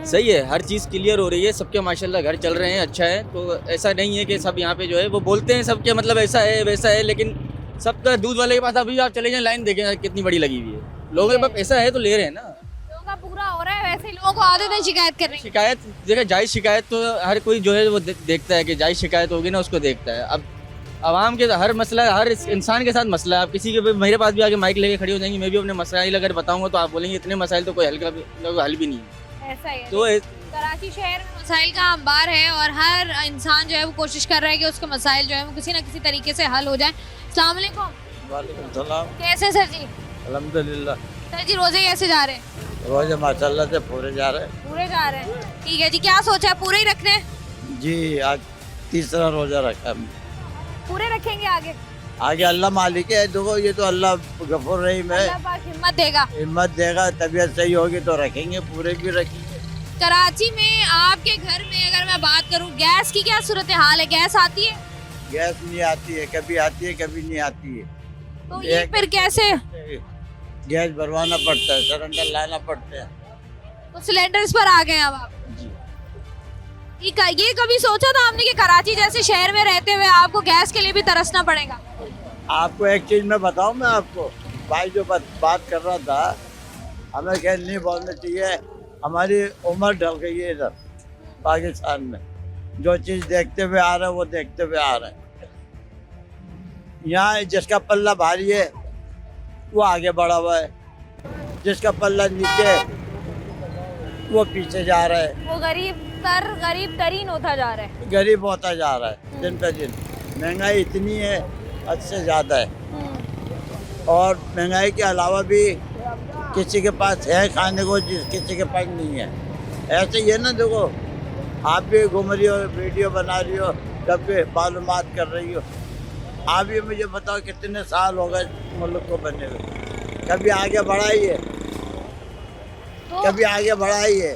सही है। हर चीज़ क्लियर हो रही है, सबके माशाल्लाह घर चल रहे हैं, अच्छा है। तो ऐसा नहीं है कि सब यहाँ पे जो है वो बोलते हैं सबके मतलब ऐसा है वैसा है, लेकिन सबका दूध वाले के पास अभी आप चले जाएं लाइन देखें कितनी बड़ी लगी हुई है। लोगों के पास पैसा है तो ले रहे हैं ना, लोगों का पूरा हो रहा है। वैसे लोगों को आदत है शिकायत करने की। शिकायत देखिए जायज़ शिकायत तो हर कोई जो है वो देखता है कि जायज़ शिकायत होगी ना उसको देखता है। अब आवाम के हर मसला हर इंसान के साथ मसला है। आप किसी के मेरे पास भी आके माइक लेके खड़ी हो जाएंगी, मैं भी अपने मसाइल अगर बताऊंगा तो आप बोलेंगे इतने मसाइल तो कोई हल भी नहीं है। ऐसा ही है। तो कराची शहर में मसाइल का अंबार है और हर इंसान जो है वो कोशिश कर रहा है कि उसके मसाइल जो है वो किसी न किसी तरीके से हल हो जाए। अस्सलाम वालेकुम। वालेकुम सलाम। कैसे सर जी? अल्हम्दुलिल्लाह। सर जी रोजे कैसे जा रहे हैं? रोजे माशाल्लाह से पूरे जा रहे हैं। पूरे जा रहे हैं, ठीक है जी। क्या सोचा है, पूरे ही रखने हैं? जी आज तीसरा रोजा रखा है। पूरे रखेंगे आगे? आगे अल्लाह मालिक है, देखो ये तो अल्लाह गफूर रहीम है, अल्लाह पाक हिम्मत देगा। हिम्मत देगा, तबीयत सही होगी तो रखेंगे, पूरे भी रखेंगे। कराची में आपके घर में अगर मैं बात करूं गैस की क्या सूरत हाल है? गैस आती है? गैस नहीं आती है, कभी आती है कभी नहीं आती है। तो ये फिर कैसे? गैस भरवाना पड़ता है, सिलेंडर लाना पड़ता है। तो सिलेंडर्स पर आ गए अब आप? ये कभी सोचा था आपने कि कराची जैसे शहर में रहते हुए आपको गैस के लिए भी तरसना पड़ेगा? आपको एक चीज मैं बताऊं, मैं आपको भाई जो बात कर रहा था, हमें गैस नहीं बोलना चाहिए। हमारी उम्र ढल गई है इधर पाकिस्तान में, जो चीज देखते हुए आ रहे हैं वो देखते हुए आ रहे हैं। यहाँ जिसका पल्ला भारी है वो आगे बढ़ा हुआ है, जिसका पल्ला नीचे वो पीछे जा रहा है। वो गरीब तरीन होता जा रहा है, गरीब होता जा रहा है दिन पे दिन। महंगाई इतनी है हद से ज़्यादा है, और महंगाई के अलावा भी किसी के पास है खाने को, किसी के पास नहीं है। ऐसे ही है ना, देखो आप भी घूम रही हो, वीडियो बना रही हो, सब पे मालूमात कर रही हो। आप भी मुझे बताओ कितने साल हो गए मुल्क को बने हुए, कभी आगे बढ़ाई है? कभी आगे बढ़ाई है?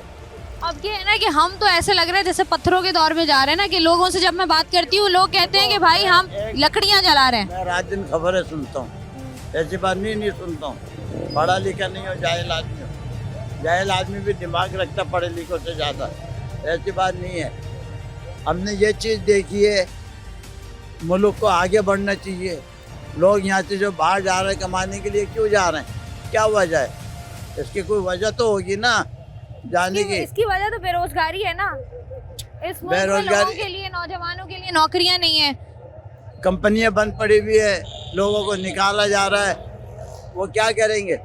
अब ये है ना कि हम तो ऐसे लग रहा है जैसे पत्थरों के दौर में जा रहे हैं ना, कि लोगों से जब मैं बात करती हूँ लोग कहते हैं कि भाई हम लकड़ियाँ जला रहे हैं। मैं रात दिन खबरें सुनता हूँ, ऐसी बात नहीं सुनता हूँ। पढ़ा लिखा नहीं हो, जाहिल आदमी हो। जाहिल आदमी भी दिमाग रखता पढ़े लिखों से ज़्यादा, ऐसी बात नहीं है। हमने ये चीज़ देखी है, मुल्क को आगे बढ़ना चाहिए। लोग यहाँ से जो बाहर जा रहे हैं कमाने के लिए, क्यों जा रहे हैं? क्या वजह है? इसकी कोई वजह तो होगी ना जाने की। इसकी वजह तो बेरोजगारी है ना। इस मुल्क में लोगों के लिए, नौजवानों के लिए नौकरियां नहीं है, कंपनियां बंद पड़ी हुई है, लोगों को निकाला जा रहा है। वो क्या करेंगे?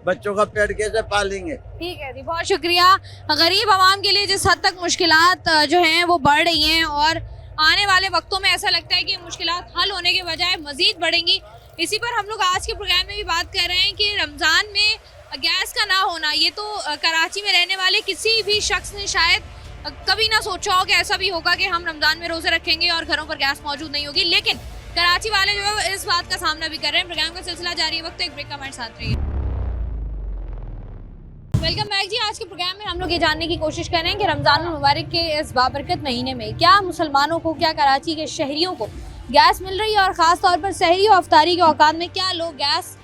बच्चों का पेट कैसे पालेंगे? ठीक है जी, बहुत शुक्रिया। गरीब आवाम के लिए जिस हद तक मुश्किलात जो हैं वो बढ़ रही हैं, और आने वाले वक्तों में ऐसा लगता है कि मुश्किलात हल होने के बजाय मजीद बढ़ेंगी। इसी पर हम लोग आज के प्रोग्राम में भी बात कर रहे हैं कि रमज़ान में गैस का ना होना, ये तो कराची में रहने वाले किसी भी शख्स ने शायद कभी ना सोचा हो कि ऐसा भी होगा कि हम रमज़ान में रोज़े रखेंगे और घरों पर गैस मौजूद नहीं होगी। लेकिन कराची वाले जो है इस बात का सामना भी कर रहे हैं। प्रोग्राम का सिलसिला जारी है, वक्त एक ब्रेक का हमारे साथ रहिए। वेलकम बैक जी। आज के प्रोग्राम में हम लोग ये जानने की कोशिश कर रहे हैं कि रमज़ान मुबारक के इस बाबरकत महीने में क्या मुसलमानों को, क्या कराची के शहरियों को गैस मिल रही है, और ख़ास तौर पर सहरी और अफ्तारी के औकात में क्या लोग गैस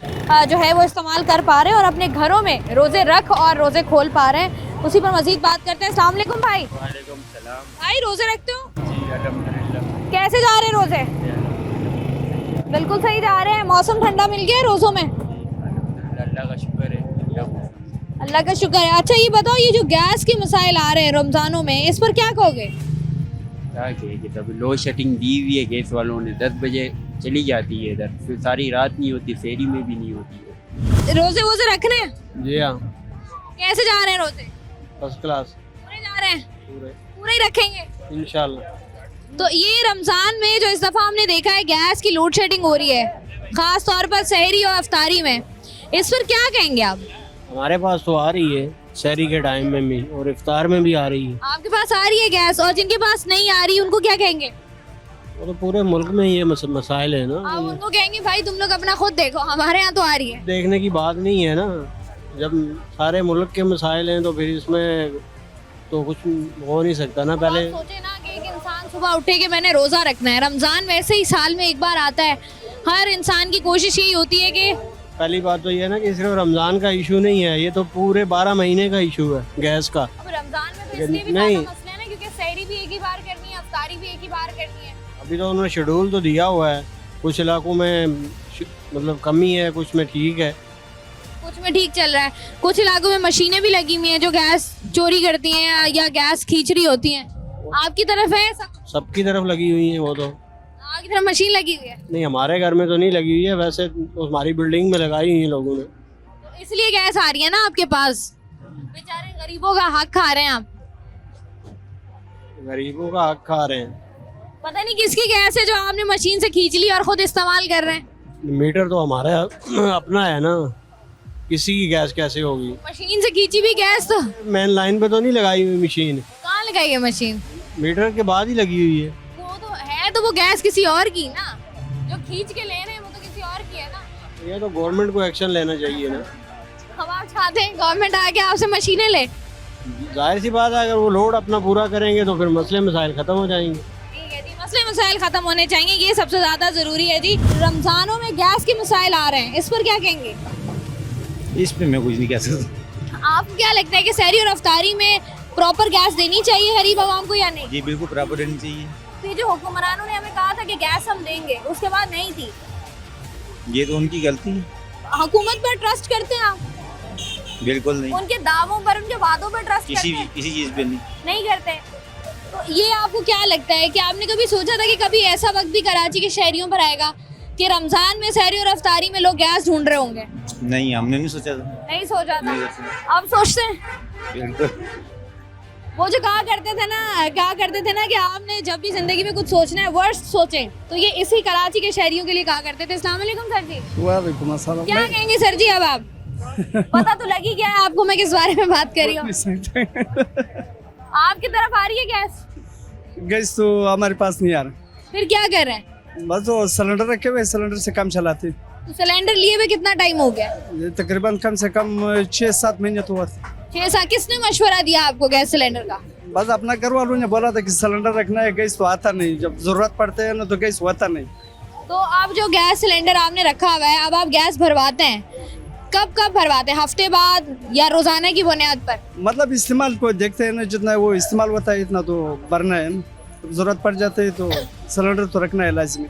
जो है वो इस्तेमाल कर पा रहे हैं और अपने घरों में रोज़े रख और रोज़े खोल पा रहे हैं। उसी पर मज़ीद बात करते हैं। अस्सलाम वालेकुम भाई। वालेकुम सलाम। भाई रोज़े रखते हो? जी अल्हम्दुलिल्लाह। कैसे जा रहे हैं रोज़े? बिल्कुल सही जा रहे हैं। मौसम ठंडा मिल गया है रोज़ों में? अल्लाह का शुक्र है। अल्लाह का शुक्र है। अच्छा ये बताओ, ये जो गैस के मसाइल आ रहे हैं रमज़ानों में, इस पर क्या कहोगे? क्या कहेंगे, तभी लोड शेडिंग दी हुई है गैस वालों ने। 10 बजे चली जाती है इधर, फिर सारी रात नहीं होती, फेरी में भी नहीं होती है। रोज़े वोज़े रखने हैं? जी हाँ। कैसे जा रहे हैं रोज़े? First class. पूरे जा रहे हैं? पूरे ही रखेंगे इंशाल्लाह। तो ये रमज़ान में जो इस दफ़ा हमने देखा है गैस की लोड शेडिंग हो रही है, ख़ास तौर पर सहरी और अफ्तारी में, इस पर क्या कहेंगे आप? हमारे पास तो आ रही है, शहरी के टाइम में भी और इफ्तार में भी आ रही है। आपके पास आ रही है गैस और जिनके पास नहीं आ रही उनको क्या कहेंगे? वो तो पूरे मुल्क में ये मसाइल है ना। आप उनको कहेंगे भाई तुम लोग अपना खुद देखो, हमारे यहाँ तो आ रही है। देखने की बात नहीं है ना, जब सारे मुल्क के मसाइल हैं तो फिर इसमें तो कुछ हो नहीं सकता ना। पहले सोचे ना कि एक इंसान सुबह उठे कि मैंने रोजा रखना है, रमजान वैसे ही साल में एक बार आता है, हर इंसान की कोशिश यही होती है कि पहली बात तो ये है ना कि सिर्फ रमजान का इशू नहीं है, ये तो पूरे 12 महीने का इशू है गैस का। अब रमजान में तो इसलिए भी नहीं, ज्यादा मसला है ना क्योंकि सहरी भी एक ही बार करनी है, अफ्तारी भी एक ही बार करनी है। अभी तो उन्होंने शेड्यूल तो दिया हुआ है, कुछ इलाकों में मतलब कमी है, कुछ में ठीक है, कुछ में ठीक चल रहा है। कुछ इलाकों में मशीनें भी लगी हुई हैं जो गैस चोरी करती हैं या गैस खींच रही होती हैं। आपकी तरफ है सबकी तरफ लगी हुई है वो तो। आपकी तरफ मशीन लगी हुई है? नहीं, हमारे घर में तो नहीं लगी हुई है, वैसे तो हमारी बिल्डिंग में लगाई हुई है लोगों ने। तो इसलिए गैस आ रही है ना आपके पास। बेचारे गरीबों का हक खा रहे हैं आप। गरीबों का हक खा रहे हैं। पता नहीं किसकी गैस है जो आपने मशीन से खींच ली और खुद इस्तेमाल कर रहे हैं। मीटर तो हमारा अपना है ना, किसी की गैस कैसे होगी? मशीन से खींची भी गैस तो मेन लाइन पे तो नहीं लगाई हुई मशीन, कहाँ लगाई है मशीन? मीटर के बाद ही लगी हुई है। वो तो है, तो वो गैस किसी और की ना, जो खींच के ले रहे हैं वो तो किसी और की है ना। ये तो गवर्नमेंट को एक्शन लेना चाहिए ना। हम आप चाहते हैं गवर्नमेंट आके आपसे मशीनें ले? जाहिर सी बात है, अगर वो लोड अपना पूरा करेंगे तो फिर मसले मसाइल खत्म हो जाएंगे। ठीक है जी, मसले मसाइल खत्म होने चाहिए, ये सबसे ज्यादा जरूरी है जी। रमजानों में गैस के मसाइल आ रहे हैं, इस पर क्या कहेंगे? इस पे मैं कुछ नहीं कह सकता। आपको क्या लगता है कि सहरी और अफ्तारी में प्रॉपर गैस देनी चाहिए गरीब आवाम को या नहीं? जी बिल्कुल बराबर देनी चाहिए। तो ये जो हुक्मरानों ने हमें कहा था कि गैस हम देंगे, उसके बाद नहीं थी, ये तो उनकी गलती है। हुकूमत पर ट्रस्ट करते हैं आप? बिल्कुल नहीं। उनके दावों पर, उनके वादों पर ट्रस्ट करते हैं? किसी चीज पे नहीं करते। तो ये आपको क्या लगता है कि आपने कभी सोचा था कि कभी ऐसा वक्त भी कराची के शहरियों पर आएगा कि रमजान में सहरी और अफ्तारी में लोग गैस ढूंढ रहे होंगे? नहीं, हमने नहीं सोचा था। नहीं सोचा था, अब सोचते हैं? बिल्कुल। वो जो कहा करते थे ना कि आपने जब भी जिंदगी में कुछ सोचना है वर्स्ट सोचें, तो ये इसी कराची के शहरियों के लिए कहा करते थे। अस्सलाम वालेकुम सर जी। वालेकुम अस्सलाम। क्या कहेंगे सर जी अब आप? पता तो लगी गया है आपको मैं किस बारे में बात कर रही हूँ। आपकी तरफ आ रही है गैस? गैस तो हमारे पास नहीं आ रहा। फिर क्या कर रहे हैं? बस वो सिलेंडर रखे हुए, सिलेंडर से काम चलाते। तो सिलेंडर लिए हुए कितना टाइम हो गया? ये तकरीबन कम से कम 6-7 महीने तो हुआ। 6-7? किसने मशवरा दिया आपको गैस सिलेंडर का? बस अपना घर वालों ने बोला था कि सिलेंडर रखना है, गैस तो आता नहीं, जब जरूरत पड़ते है ना तो गैस होता नहीं। तो आप जो गैस सिलेंडर आपने रखा हुआ है, अब आप गैस भरवाते हैं, कब कब भरवाते हैं? हफ्ते बाद या रोजाना की बुनियाद पर? मतलब इस्तेमाल को देखते हैं ना, जितना वो इस्तेमाल होता है इतना तो भरना है ना, जरूरत पड़ जाते है तो सिलेंडर तो रखना है लाजमी।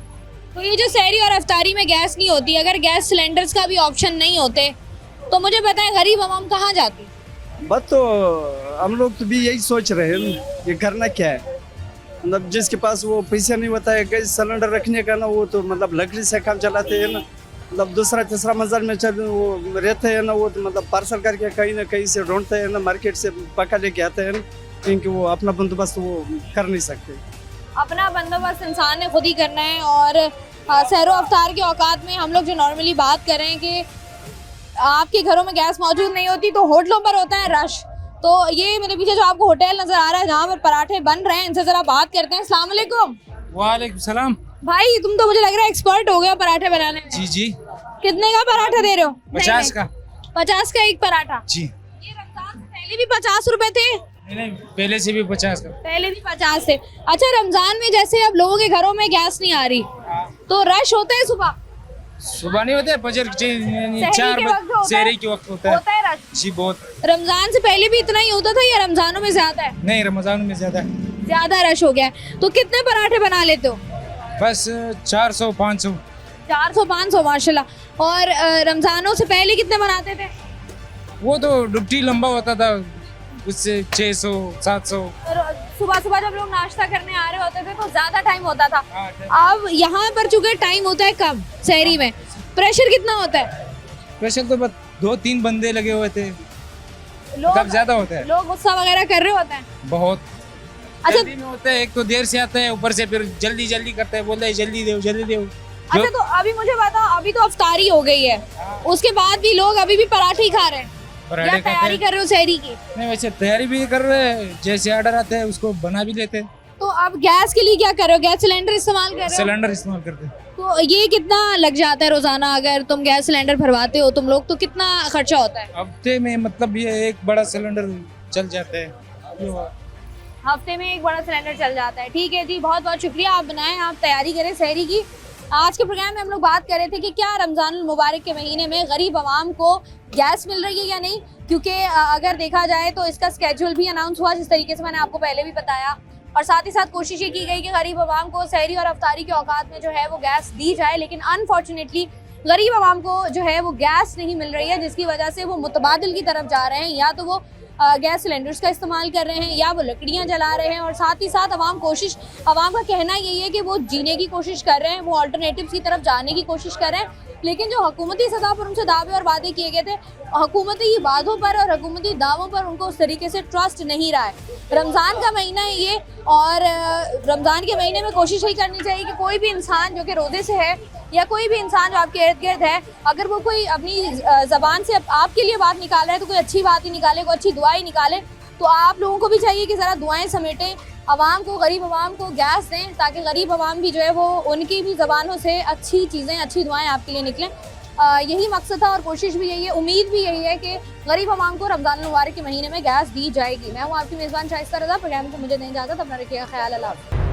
तो ये जो सहरी और अफ्तारी में गैस नहीं होती, अगर गैस सिलेंडर्स का भी ऑप्शन नहीं होते तो मुझे बताएं गरीब आवाम कहाँ जाती? बस तो हम लोग तो भी यही सोच रहे हैं ये करना क्या है। मतलब जिसके पास वो पैसा नहीं होता है गैस सिलेंडर रखने का ना, वो तो मतलब लकड़ी से काम चलाते हैं ना, मतलब दूसरा तीसरा मंजिल में चल वो रहते हैं ना, वो तो मतलब पार्सल करके कहीं ना कहीं से ढूंढते हैं ना, मार्केट से पका लेके आते हैं ना, क्योंकि वो अपना बंदोबस्त वो कर नहीं सकते। अपना बंदोबस्त इंसान ने खुद ही करना है। और सहरो अफ्तार के औकात में हम लोग जो नॉर्मली बात कर रहे हैं कि आपके घरों में गैस मौजूद नहीं होती तो होटलों पर होता है रश। तो ये मेरे पीछे जो आपको होटल नजर आ रहा है जहाँ पर पराठे बन रहे हैं, इनसे जरा बात करते हैं। अस्सलाम वालेकुम। वालेकुम सलाम। भाई तुम तो मुझे लग रहा है एक्सपर्ट हो गया पराठे बनाने में। जी जी। कितने का पराठा दे रहे हो? 50 का। 50 का एक पराठा? जी। ये रमजान से पहले भी 50 रुपए थे? नहीं, पहले से भी 50 का। पहले भी 50 थे। अच्छा, रमजान में जैसे अब लोगों के घरों में गैस नहीं आ रही तो रश होता है सुबह? सुबह नहीं होता है, फजर 4 बजे सहरी के वक्त होता है रश। जी बहुत। रमजान से पहले भी इतना ही होता था या रमजानों में ज्यादा है? नहीं, रमजान में ज्यादा रश हो गया है। तो कितने पराठे बना लेते हो? बस 400-500। 400-500 माशाल्लाह। और रमजानों से पहले कितने बनाते थे? वो तो डुबटी लंबा होता था, उससे 600-700। सुबह सुबह जब लोग नाश्ता करने आ रहे होते थे तो ज्यादा टाइम होता था। अब यहाँ पर चूंकि टाइम होता है कम, सहरी में प्रेशर कितना होता है? प्रेशर तो बस 2-3 बंदे लगे हुए थे, तब ज्यादा होता है। लोग गुस्सा वगैरह कर रहे होते हैं बहुत। अच्छा, जल्दी में होता है, एक तो देर से आता है, ऊपर से फिर जल्दी जल्दी करता है, बोलता है जल्दी दो जल्दी दो। अच्छा, तो अभी मुझे बताओ, अभी तो अफ्तारी हो गई है, उसके बाद भी लोग अभी भी पराठे ही खा रहे हैं? या तैयारी कर रहे हो शहरी की? नहीं, वैसे तैयारी भी कर रहे हैं, जैसे ऑर्डर आते हैं उसको बना भी लेते हैं। तो अब गैस के लिए क्या कर रहे हो? गैस सिलेंडर इस्तेमाल कर रहे हो? सिलेंडर इस्तेमाल करते हैं। तो ये कितना लग जाता है रोजाना? अगर तुम गैस सिलेंडर भरवाते हो तुम लोग तो कितना खर्चा होता है? हफ्ते में मतलब ये एक बड़ा सिलेंडर चल जाता है। हफ्ते में एक बड़ा सिलेंडर चल जाता है। ठीक है जी, बहुत बहुत शुक्रिया। आप बनाएं, आप तैयारी करें शहरी की। आज के प्रोग्राम में हम लोग बात कर रहे थे कि क्या रमज़ानुल मुबारक के महीने में गरीब आवाम को गैस मिल रही है या नहीं, क्योंकि अगर देखा जाए तो इसका स्केड्यूल भी अनाउंस हुआ, जिस तरीके से मैंने आपको पहले भी बताया, और साथ ही साथ कोशिश ये की गई कि गरीब आवाम को सहरी और अफ्तारी के औकात में जो है वो गैस दी जाए, लेकिन अनफॉर्चुनेटली गरीब आवाम को जो है वो गैस नहीं मिल रही है, जिसकी वजह से वो मुतबादिल की तरफ जा रहे हैं। या तो वो गैस सिलेंडर्स का इस्तेमाल कर रहे हैं या वो लकड़ियां जला रहे हैं, और साथ ही साथ आवाम का कहना यही है कि वो जीने की कोशिश कर रहे हैं, वो अल्टरनेटिव्स की तरफ जाने की कोशिश कर रहे हैं। लेकिन जो हुकूमती सतह पर उनसे दावे और वादे किए गए थे, हुकूमती वादों पर और हुकूमती दावों पर उनको उस तरीके से ट्रस्ट नहीं रहा है। रमज़ान का महीना है ये, और रमज़ान के महीने में कोशिश यही करनी चाहिए कि कोई भी इंसान जो कि रोज़े से है या कोई भी इंसान जो आपके इर्द गिर्द है, अगर वो कोई अपनी ज़बान से आपके लिए बात निकाल रहा है तो कोई अच्छी बात ही निकाले, कोई अच्छी दुआ ही निकाले। तो आप लोगों को भी चाहिए कि ज़रा दुआएं समेटें, आवाम को, गरीब आवाम को गैस दें, ताकि गरीब आवाम भी जो है वो उनकी भी ज़बानों से अच्छी चीज़ें, अच्छी दुआएं आपके लिए निकलें। यही मकसद था और कोशिश भी यही है, उम्मीद भी यही है कि गरीब आवाम को रमज़ानुल मुबारक के महीने में गैस दी जाएगी। मैं हूँ आपकी मेज़बान शाइस्ता रज़ा। प्रोग्राम को मुझे नहीं इजाज़त, अपना रखिएगा ख्याल। अल्लाह।